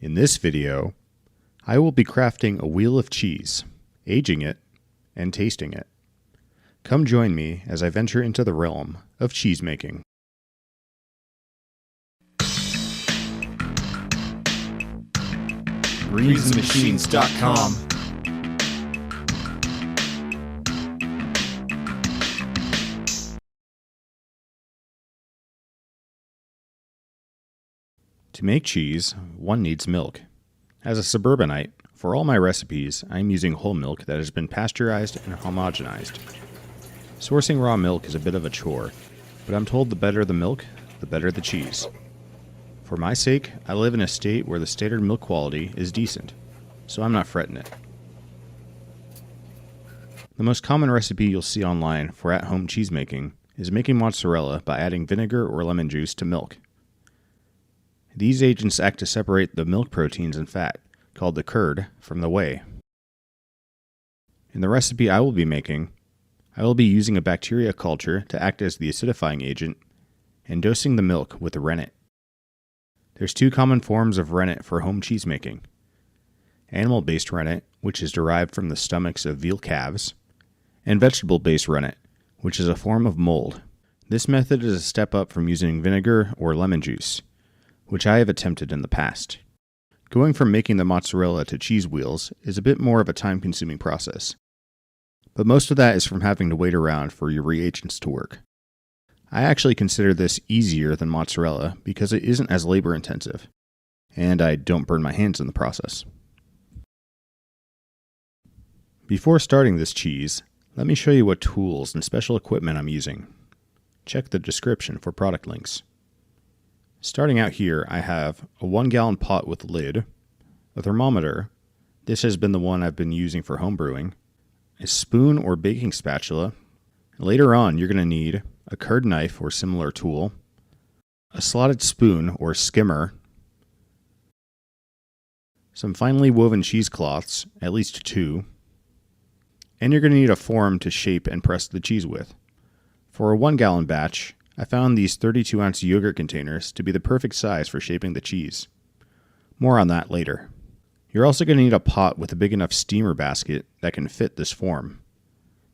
In this video, I will be crafting a wheel of cheese, aging it, and tasting it. Come join me as I venture into the realm of cheese making. Greensandmachines.com. To make cheese, one needs milk. As a suburbanite, for all my recipes, I am using whole milk that has been pasteurized and homogenized. Sourcing raw milk is a bit of a chore, but I'm told the better the milk, the better the cheese. For my sake, I live in a state where the standard milk quality is decent, so I'm not fretting it. The most common recipe you'll see online for at-home cheese making is making mozzarella by adding vinegar or lemon juice to milk. These agents act to separate the milk proteins and fat, called the curd, from the whey. In the recipe I will be making, I will be using a bacteria culture to act as the acidifying agent and dosing the milk with renet. There's two common forms of renet for home cheese making. Animal-based renet, which is derived from the stomachs of veal calves, and vegetable-based renet, which is a form of mold. This method is a step up from using vinegar or lemon juice, which I have attempted in the past. Going from making the mozzarella to cheese wheels is a bit more of a time-consuming process, but most of that is from having to wait around for your reagents to work. I actually consider this easier than mozzarella because it isn't as labor-intensive, and I don't burn my hands in the process. Before starting this cheese, let me show you what tools and special equipment I'm using. Check the description for product links. Starting out here, I have a 1-gallon pot with lid, a thermometer, this has been the one I've been using for home brewing, a spoon or baking spatula. Later on, you're going to need a curd knife or similar tool, a slotted spoon or skimmer, some finely woven cheesecloths, at least 2, and you're going to need a form to shape and press the cheese with. For a 1-gallon batch, I found these 32-ounce yogurt containers to be the perfect size for shaping the cheese. More on that later. You're also going to need a pot with a big enough steamer basket that can fit this form.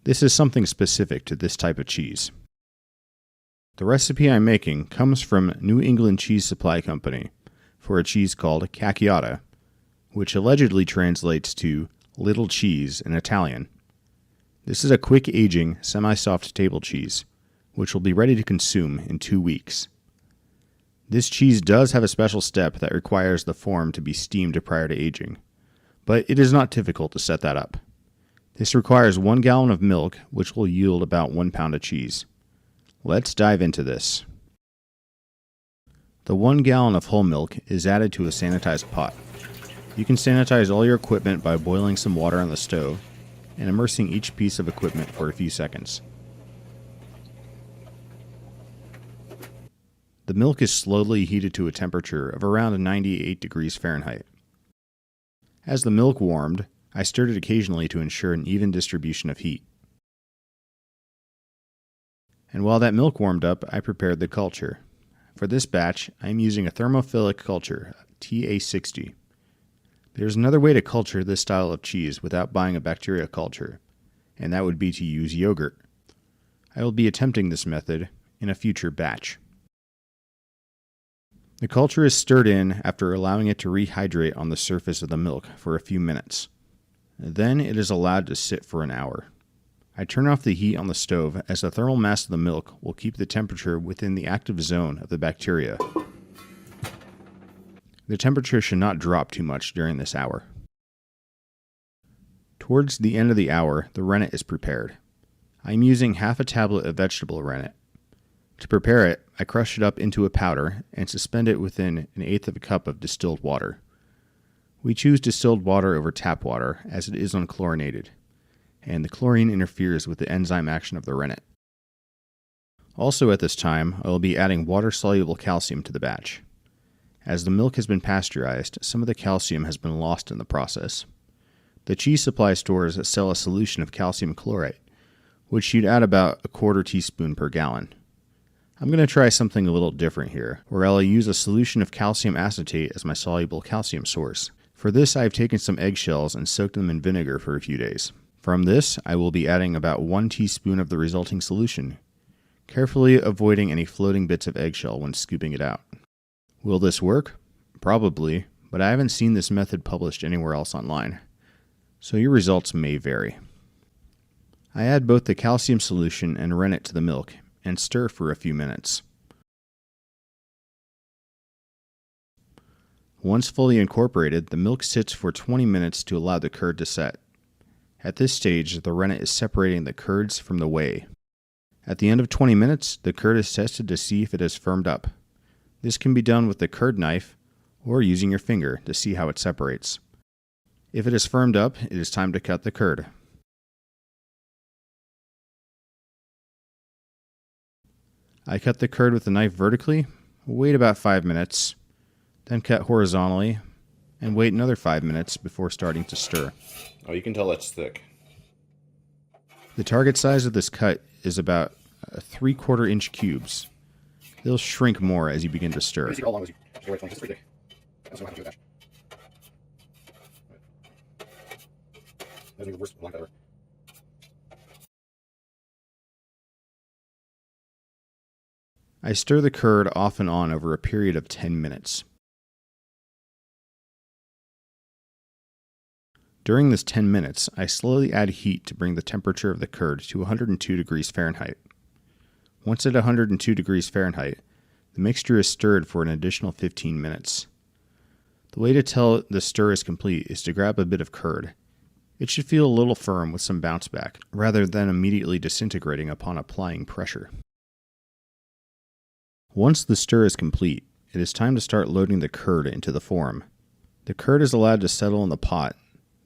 This is something specific to this type of cheese. The recipe I'm making comes from New England Cheese Supply Company for a cheese called Caciotta, which allegedly translates to little cheese in Italian. This is a quick aging, semi-soft table cheese, which will be ready to consume in 2 weeks. This cheese does have a special step that requires the form to be steamed prior to aging, but it is not difficult to set that up. This requires 1 gallon of milk, which will yield about 1 pound of cheese. Let's dive into this. The 1 gallon of whole milk is added to a sanitized pot. You can sanitize all your equipment by boiling some water on the stove and immersing each piece of equipment for a few seconds. The milk is slowly heated to a temperature of around 98 degrees Fahrenheit. As the milk warmed, I stirred it occasionally to ensure an even distribution of heat. And while that milk warmed up, I prepared the culture. For this batch, I am using a thermophilic culture, TA60. There's another way to culture this style of cheese without buying a bacteria culture, and that would be to use yogurt. I will be attempting this method in a future batch. The culture is stirred in after allowing it to rehydrate on the surface of the milk for a few minutes. Then it is allowed to sit for an hour. I turn off the heat on the stove as the thermal mass of the milk will keep the temperature within the active zone of the bacteria. The temperature should not drop too much during this hour. Towards the end of the hour, the rennet is prepared. I am using half a tablet of vegetable rennet. To prepare it, I crush it up into a powder and suspend it within 1/8 of a cup of distilled water. We choose distilled water over tap water as it is unchlorinated, and the chlorine interferes with the enzyme action of the rennet. Also at this time, I will be adding water-soluble calcium to the batch. As the milk has been pasteurized, some of the calcium has been lost in the process. The cheese supply stores sell a solution of calcium chloride, which you'd add about 1/4 teaspoon per gallon. I'm going to try something a little different here, where I'll use a solution of calcium acetate as my soluble calcium source. For this, I've taken some eggshells and soaked them in vinegar for a few days. From this, I will be adding about 1 teaspoon of the resulting solution, carefully avoiding any floating bits of eggshell when scooping it out. Will this work? Probably, but I haven't seen this method published anywhere else online, so your results may vary. I add both the calcium solution and renet to the milk and stir for a few minutes. Once fully incorporated, the milk sits for 20 minutes to allow the curd to set. At this stage, the rennet is separating the curds from the whey. At the end of 20 minutes, the curd is tested to see if it has firmed up. This can be done with the curd knife or using your finger to see how it separates. If it has firmed up, it is time to cut the curd. I cut the curd with the knife vertically, wait about 5 minutes, then cut horizontally, and wait another 5 minutes before starting to stir. Oh, you can tell it's thick. The target size of this cut is about 3/4 inch cubes. They'll shrink more as you begin to stir. I stir the curd off and on over a period of 10 minutes. During this 10 minutes, I slowly add heat to bring the temperature of the curd to 102 degrees Fahrenheit. Once at 102 degrees Fahrenheit, the mixture is stirred for an additional 15 minutes. The way to tell the stir is complete is to grab a bit of curd. It should feel a little firm with some bounce back, rather than immediately disintegrating upon applying pressure. Once the stir is complete, it is time to start loading the curd into the form. The curd is allowed to settle in the pot.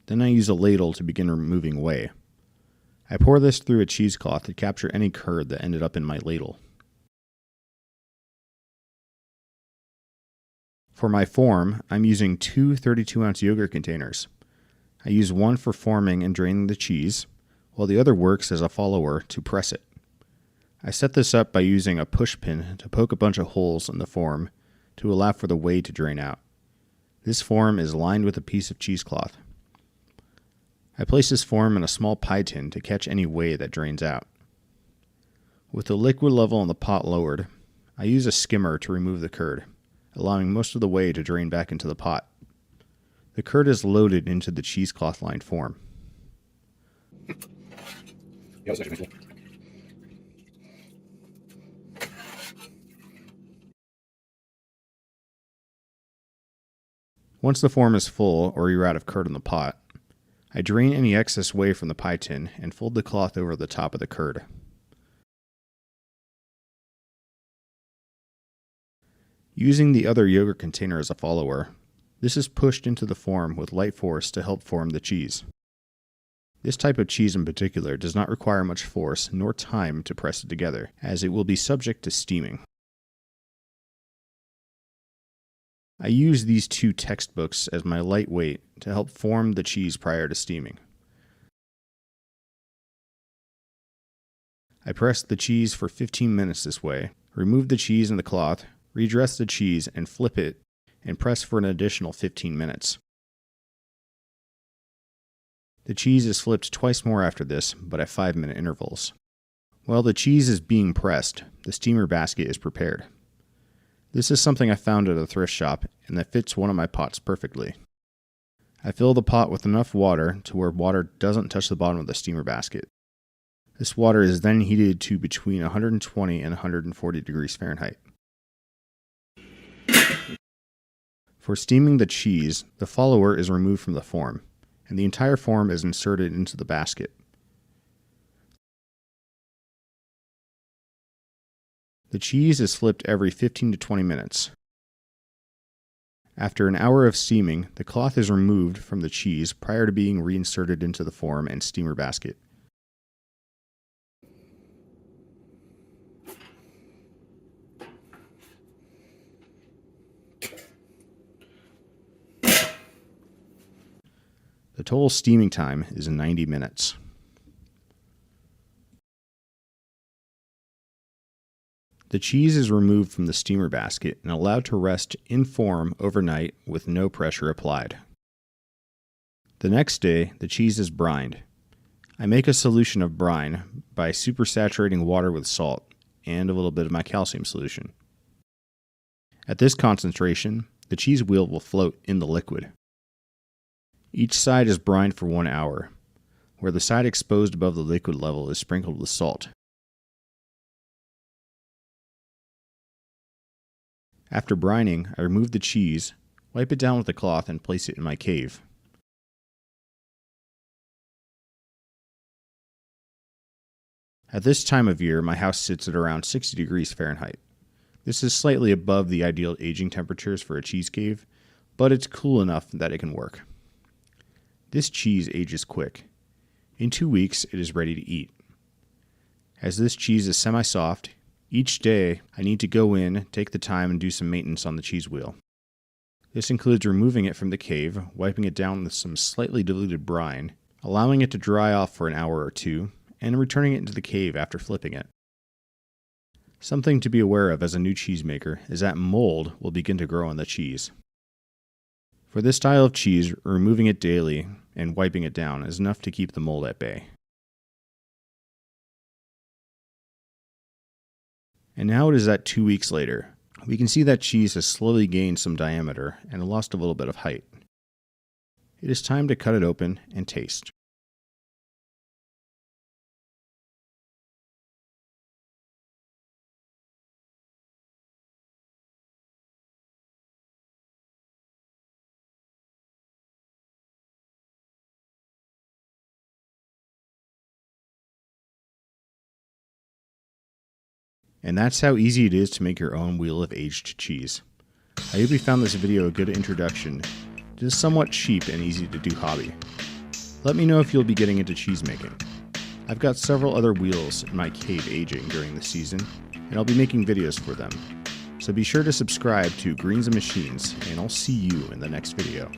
Then I use a ladle to begin removing whey. I pour this through a cheesecloth to capture any curd that ended up in my ladle. For my form, I'm using 2 32-ounce yogurt containers. I use one for forming and draining the cheese, while the other works as a follower to press it. I set this up by using a push pin to poke a bunch of holes in the form to allow for the whey to drain out. This form is lined with a piece of cheesecloth. I place this form in a small pie tin to catch any whey that drains out. With the liquid level in the pot lowered, I use a skimmer to remove the curd, allowing most of the whey to drain back into the pot. The curd is loaded into the cheesecloth lined form. Once the form is full or you're out of curd in the pot, I drain any excess whey from the pie tin and fold the cloth over the top of the curd. Using the other yogurt container as a follower, this is pushed into the form with light force to help form the cheese. This type of cheese in particular does not require much force nor time to press it together, as it will be subject to steaming. I use these 2 textbooks as my lightweight to help form the cheese prior to steaming. I press the cheese for 15 minutes this way, remove the cheese in the cloth, redress the cheese and flip it, and press for an additional 15 minutes. The cheese is flipped twice more after this, but at 5-minute intervals. While the cheese is being pressed, the steamer basket is prepared. This is something I found at a thrift shop, and that fits one of my pots perfectly. I fill the pot with enough water to where water doesn't touch the bottom of the steamer basket. This water is then heated to between 120 and 140 degrees Fahrenheit. For steaming the cheese, the follower is removed from the form, and the entire form is inserted into the basket. The cheese is flipped every 15 to 20 minutes. After an hour of steaming, the cloth is removed from the cheese prior to being reinserted into the form and steamer basket. The total steaming time is 90 minutes. The cheese is removed from the steamer basket and allowed to rest in form overnight with no pressure applied. The next day, the cheese is brined. I make a solution of brine by supersaturating water with salt and a little bit of my calcium solution. At this concentration, the cheese wheel will float in the liquid. Each side is brined for 1 hour, where the side exposed above the liquid level is sprinkled with salt. After brining, I remove the cheese, wipe it down with a cloth, and place it in my cave. At this time of year, my house sits at around 60 degrees Fahrenheit. This is slightly above the ideal aging temperatures for a cheese cave, but it's cool enough that it can work. This cheese ages quick. In 2 weeks, it is ready to eat. As this cheese is semi-soft, each day I need to go in, take the time, and do some maintenance on the cheese wheel. This includes removing it from the cave, wiping it down with some slightly diluted brine, allowing it to dry off for an hour or two, and returning it into the cave after flipping it. Something to be aware of as a new cheesemaker is that mold will begin to grow on the cheese. For this style of cheese, removing it daily and wiping it down is enough to keep the mold at bay. And now it is at 2 weeks later. We can see that cheese has slowly gained some diameter and lost a little bit of height. It is time to cut it open and taste. And that's how easy it is to make your own wheel of aged cheese. I hope you found this video a good introduction to this somewhat cheap and easy to do hobby. Let me know if you'll be getting into cheese making. I've got several other wheels in my cave aging during the season, and I'll be making videos for them. So be sure to subscribe to Greens and Machines, and I'll see you in the next video.